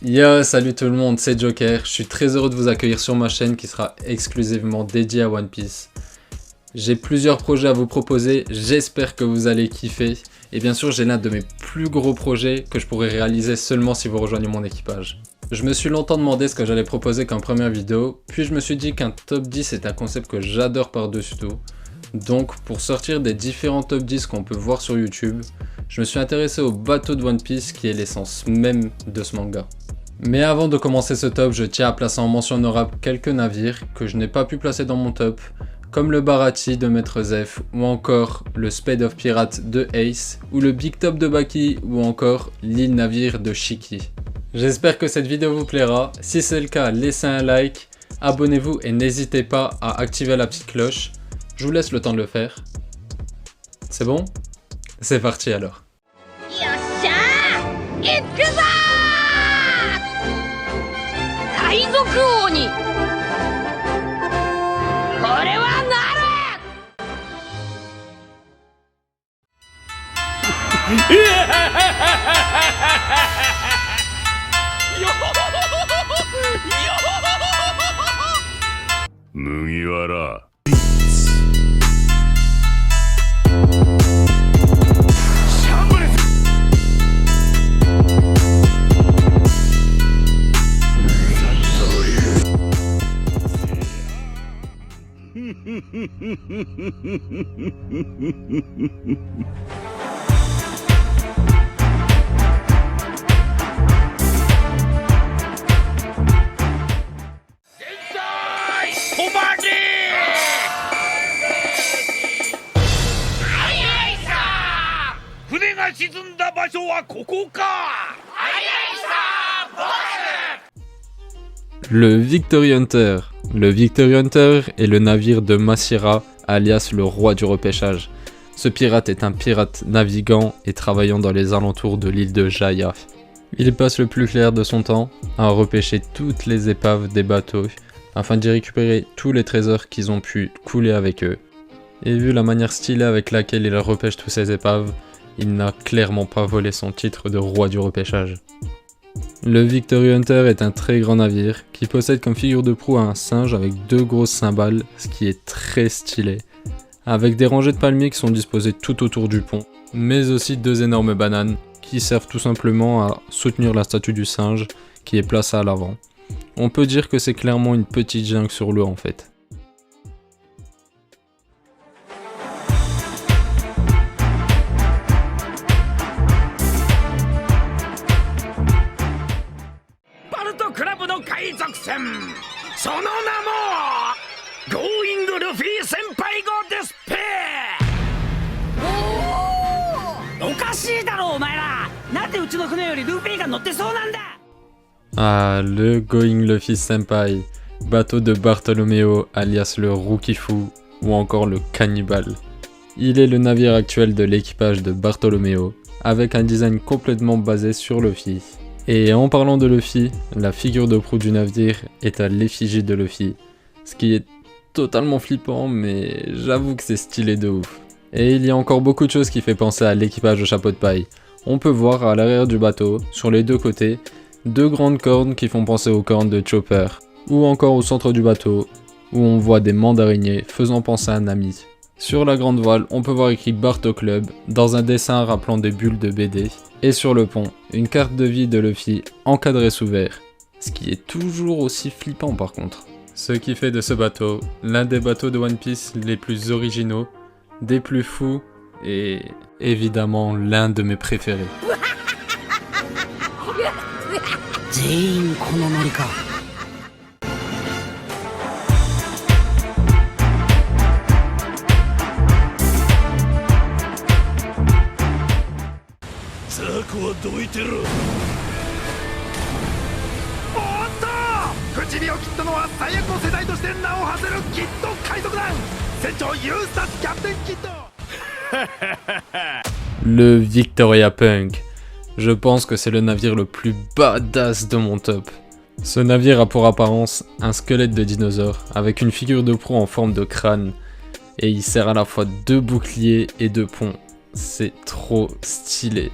Yo, salut tout le monde, c'est Joker. Je suis très heureux de vous accueillir sur ma chaîne qui sera exclusivement dédiée à One Piece. J'ai plusieurs projets à vous proposer, j'espère que vous allez kiffer. Et bien sûr, j'ai l'un de mes plus gros projets que je pourrais réaliser seulement si vous rejoignez mon équipage. Je me suis longtemps demandé ce que j'allais proposer comme première vidéo, puis je me suis dit qu'un top 10 est un concept que j'adore par-dessus tout. Donc, pour sortir des différents top 10 qu'on peut voir sur YouTube, je me suis intéressé au bateau de One Piece qui est l'essence même de ce manga. Mais avant de commencer ce top, je tiens à placer en mention honorable quelques navires que je n'ai pas pu placer dans mon top, comme le Baratie de Maître Zeph, ou encore le Spade of Pirate de Ace, ou le Big Top de Baki, ou encore l'île navire de Shiki. J'espère que cette vidéo vous plaira, si c'est le cas, laissez un like, abonnez-vous et n'hésitez pas à activer la petite cloche. Je vous laisse le temps de le faire. C'est bon? C'est parti alors. Mugiwara. Le Victory Hunter. Le Victory Hunter est le navire de Masira, alias le roi du repêchage. Ce pirate est un pirate naviguant et travaillant dans les alentours de l'île de Jaya. Il passe le plus clair de son temps à repêcher toutes les épaves des bateaux afin d'y récupérer tous les trésors qu'ils ont pu couler avec eux. Et vu la manière stylée avec laquelle il repêche tous ces épaves, il n'a clairement pas volé son titre de roi du repêchage. Le Victory Hunter est un très grand navire qui possède comme figure de proue un singe avec deux grosses cymbales, ce qui est très stylé, avec des rangées de palmiers qui sont disposées tout autour du pont, mais aussi deux énormes bananes qui servent tout simplement à soutenir la statue du singe qui est placée à l'avant. On peut dire que c'est clairement une petite jungle sur l'eau en fait. Ah, le Going Luffy Senpai, bateau de Bartolomeo alias le Rookie-Fu ou encore le Cannibal. Il est le navire actuel de l'équipage de Bartolomeo, avec un design complètement basé sur Luffy. Et en parlant de Luffy, la figure de proue du navire est à l'effigie de Luffy, ce qui est totalement flippant mais j'avoue que c'est stylé de ouf. Et il y a encore beaucoup de choses qui fait penser à l'équipage de Chapeau de Paille. On peut voir à l'arrière du bateau, sur les deux côtés, deux grandes cornes qui font penser aux cornes de Chopper, ou encore au centre du bateau, où on voit des mandarainiers faisant penser à Nami. Sur la grande voile, on peut voir écrit Barto Club, dans un dessin rappelant des bulles de BD, et sur le pont, une carte de vie de Luffy encadrée sous verre, ce qui est toujours aussi flippant par contre. Ce qui fait de ce bateau l'un des bateaux de One Piece les plus originaux, des plus fous, et évidemment l'un de mes préférés. Le Victoria Punk. Je pense que c'est le navire le plus badass de mon top. Ce navire a pour apparence un squelette de dinosaure avec une figure de proue en forme de crâne et il sert à la fois deux boucliers et deux ponts. C'est trop stylé.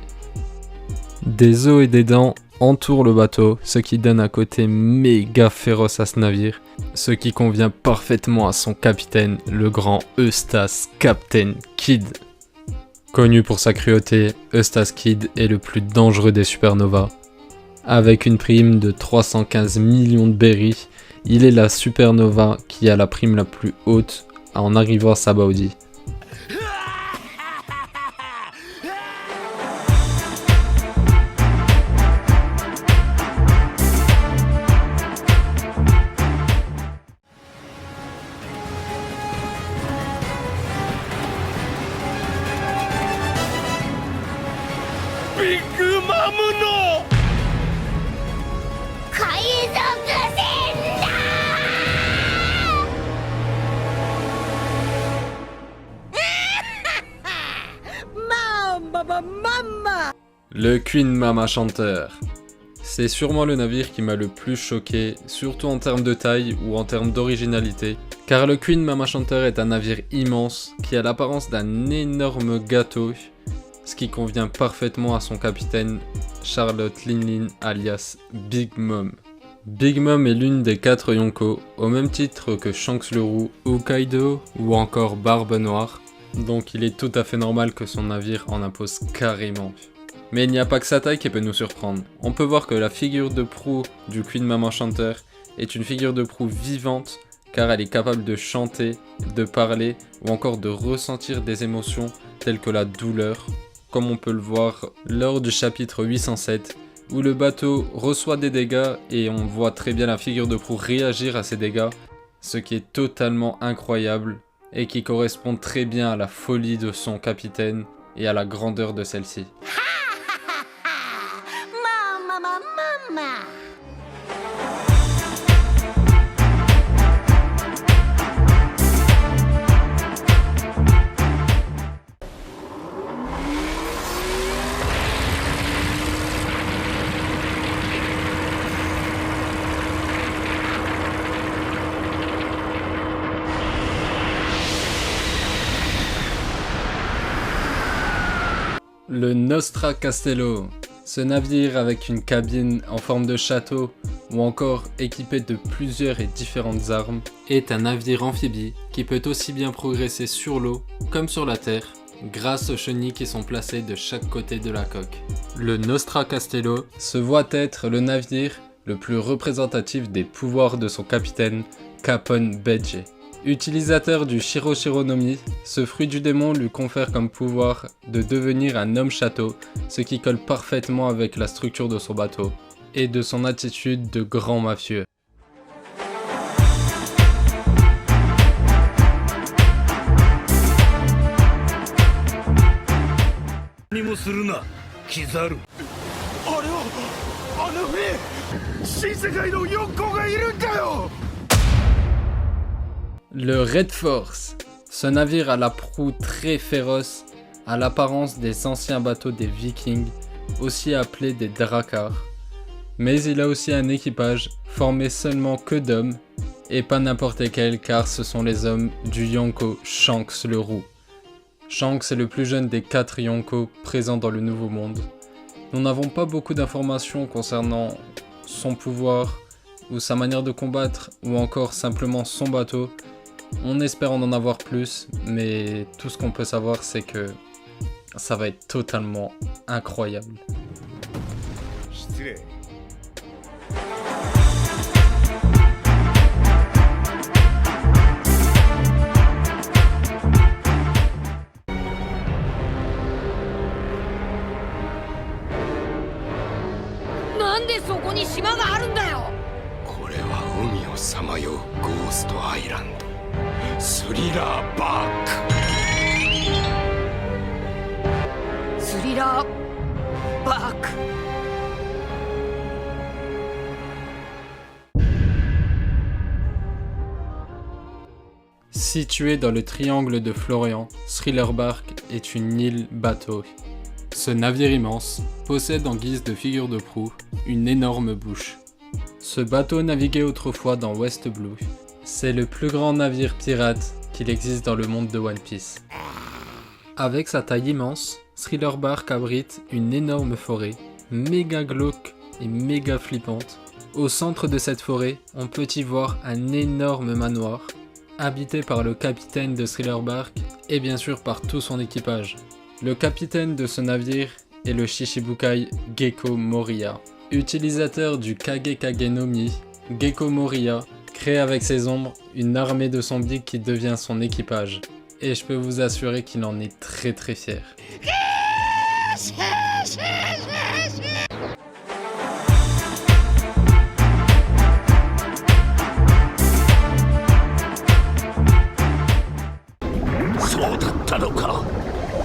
Des os et des dents, entoure le bateau, ce qui donne un côté méga féroce à ce navire, ce qui convient parfaitement à son capitaine, le grand Eustace Captain Kidd. Connu pour sa cruauté, Eustace Kidd est le plus dangereux des supernovas. Avec une prime de 315 millions de berries, il est la supernova qui a la prime la plus haute en arrivant à Sabaody. Big Mom no 海賊船だママ Le Queen Mama Chanteur. C'est sûrement le navire qui m'a le plus choqué, surtout en termes de taille ou en termes d'originalité, car le Queen Mama Chanteur est un navire immense qui a l'apparence d'un énorme gâteau, ce qui convient parfaitement à son capitaine Charlotte Linlin alias Big Mom. Big Mom est l'une des 4 Yonko, au même titre que Shanks le Roux, Hokkaido ou encore Barbe Noire, donc il est tout à fait normal que son navire en impose carrément. Mais il n'y a pas que sa taille qui peut nous surprendre. On peut voir que la figure de proue du Queen Mama Chanteur est une figure de proue vivante, car elle est capable de chanter, de parler ou encore de ressentir des émotions telles que la douleur, comme on peut le voir lors du chapitre 807, où le bateau reçoit des dégâts et on voit très bien la figure de proue réagir à ces dégâts, ce qui est totalement incroyable et qui correspond très bien à la folie de son capitaine et à la grandeur de celle-ci. ママ Le Nostra Castello. Ce navire avec une cabine en forme de château ou encore équipé de plusieurs et différentes armes est un navire amphibie qui peut aussi bien progresser sur l'eau comme sur la terre grâce aux chenilles qui sont placées de chaque côté de la coque. Le Nostra Castello se voit être le navire le plus représentatif des pouvoirs de son capitaine Capon Bedje. Utilisateur du Shiroshiro no Mi, ce fruit du démon lui confère comme pouvoir de devenir un homme château, ce qui colle parfaitement avec la structure de son bateau et de son attitude de grand mafieux. 何もするなキザルあれはあの船新世界の四皇がいるんだよ Le Red Force. Ce navire à la proue très féroce, à l'apparence des anciens bateaux des Vikings, aussi appelés des Drakars. Mais il a aussi un équipage formé seulement que d'hommes, et pas n'importe lesquels car ce sont les hommes du Yonko Shanks le Roux. Shanks est le plus jeune des 4 Yonko présents dans le Nouveau Monde. Nous n'avons pas beaucoup d'informations concernant son pouvoir, ou sa manière de combattre, ou encore simplement son bateau. On espère en avoir plus, mais tout ce qu'on peut savoir c'est que ça va être totalement incroyable. 失礼 なんでそこに島があるんだよ これは海をさまようゴーストアイランドスリラーバークスリラーバーク Situé dans le triangle de Florian, Thriller-Bark est une île bateau. Ce navire immense possède en guise de figure de proue une énorme bouche. Ce bateau naviguait autrefois dans West Blue. C'est le plus grand navire pirate qu'il existe dans le monde de One Piece. Avec sa taille immense, Thriller-Bark abrite une énorme forêt, méga glauque, est méga flippante. Au centre de cette forêt, on peut y voir un énorme manoir, habité par le capitaine de Thriller Bark et bien sûr par tout son équipage. Le capitaine de ce navire est le Shichibukai Gekko Moriya. Utilisateur du Kage no Mi, Gekko Moriya crée avec ses ombres une armée de zombies qui devient son équipage. Et je peux vous assurer qu'il en est très fier.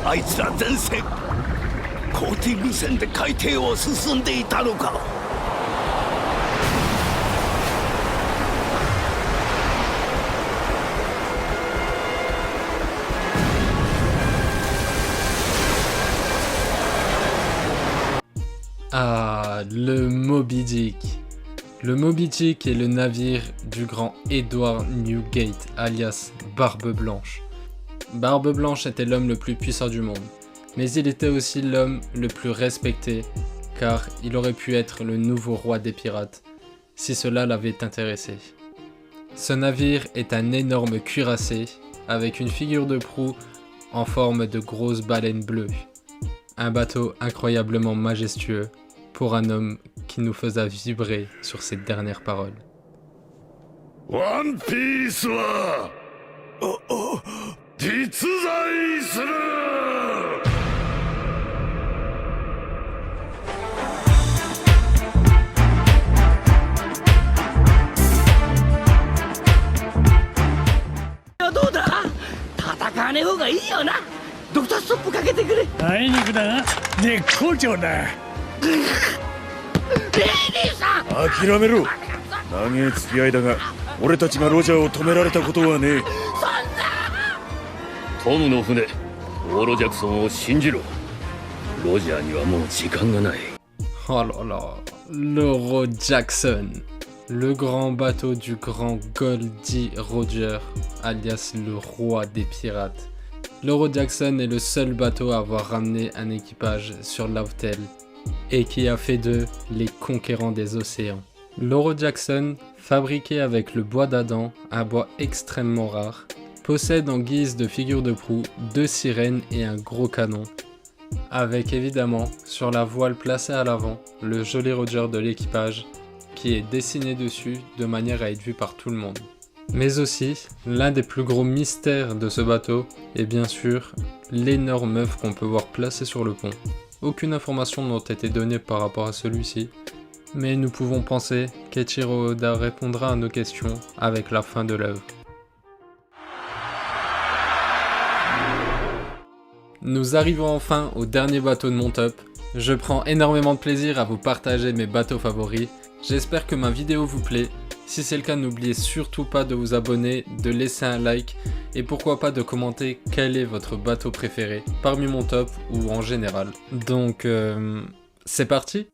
あいつら前線コーティング船で海底を進んでいたのか。Ah, le Moby Dick. Le Moby Dick est le navire du grand Edward Newgate, alias Barbe Blanche. Barbe Blanche était l'homme le plus puissant du monde, mais il était aussi l'homme le plus respecté, car il aurait pu être le nouveau roi des pirates, si cela l'avait intéressé. Ce navire est un énorme cuirassé, avec une figure de proue en forme de grosse baleine bleue. Un bateau incroyablement majestueux, pour un homme qui nous faisait vibrer sur ses dernières paroles. One Piece wa jitsuzai suru. Oh là là, l'Euro Jackson, le grand bateau du grand Goldie Roger, alias le roi des pirates. L'Euro Jackson est le seul bateau à avoir ramené un équipage sur Lautel et qui a fait d'eux les conquérants des océans. L'Euro Jackson, fabriqué avec le bois d'Adam, un bois extrêmement rare, possède en guise de figure de proue 2 sirènes et un gros canon, avec évidemment sur la voile placée à l'avant le Jolly Roger de l'équipage qui est dessiné dessus de manière à être vu par tout le monde. Mais aussi, l'un des plus gros mystères de ce bateau est bien sûr l'énorme œuvre qu'on peut voir placée sur le pont. Aucune information n'a été donnée par rapport à celui-ci, mais nous pouvons penser qu'Eiichiro Oda répondra à nos questions avec la fin de l'œuvre. Nous arrivons enfin au dernier bateau de mon top. Je prends énormément de plaisir à vous partager mes bateaux favoris. J'espère que ma vidéo vous plaît. Si c'est le cas, n'oubliez surtout pas de vous abonner, de laisser un like et pourquoi pas de commenter quel est votre bateau préféré parmi mon top ou en général. Donc, c'est parti!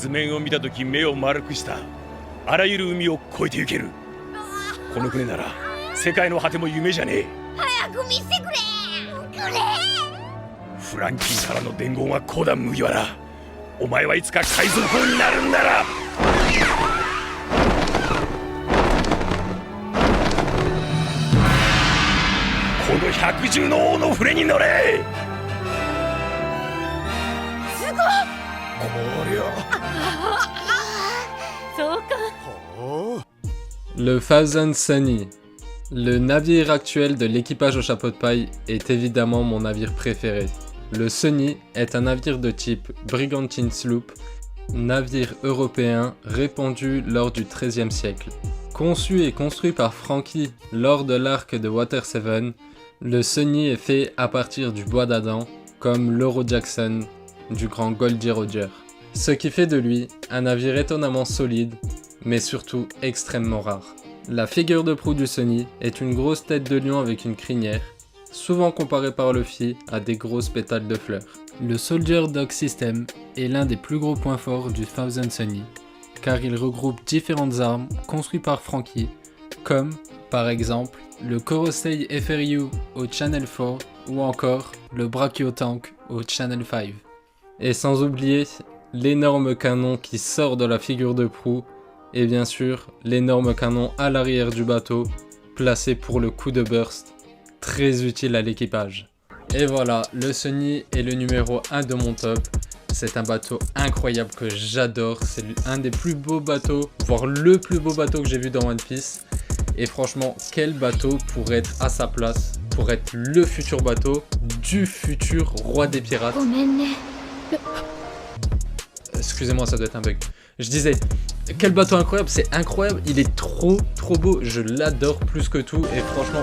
図面を見たとき目を丸くしたあらゆる海を越えてゆけるこの船なら世界の果ても夢じゃねえ早く見せてくれフランキーからの伝言は講談麦わらお前はいつか海賊王になるんならこの百獣の王の船に乗れすごいこりゃ Le Thousand Sunny. Le navire actuel de l'équipage au chapeau de paille est évidemment mon navire préféré. Le Sunny est un navire de type Brigantine Sloop, navire européen répandu lors du XIIIe siècle. Conçu et construit par Frankie lors de l'arc de Water 7, le Sunny est fait à partir du bois d'Adam, comme l'Euro Jackson du grand Goldie Roger. Ce qui fait de lui un navire étonnamment solide, mais surtout extrêmement rare. La figure de proue du Sunny est une grosse tête de lion avec une crinière, souvent comparée par Luffy à des grosses pétales de fleurs. Le Soldier Dock System est l'un des plus gros points forts du Thousand Sunny, car il regroupe différentes armes construites par Frankie, comme Par exemple, le Korosei FRU au Channel 4 ou encore le Brachio Tank au Channel 5. Et sans oublier l'énorme canon qui sort de la figure de proue et bien sûr l'énorme canon à l'arrière du bateau placé pour le coup de burst, très utile à l'équipage. Et voilà, le Sunny est le numéro 1 de mon top. C'est un bateau incroyable que j'adore, c'est un des plus beaux bateaux, voire le plus beau bateau que j'ai vu dans One Piece. Et franchement, quel bateau pourrait être à sa place, pour être le futur bateau du futur roi des pirates. Excusez-moi, ça doit être un bug. Je disais, quel bateau incroyable, c'est incroyable, il est trop beau, je l'adore plus que tout et franchement...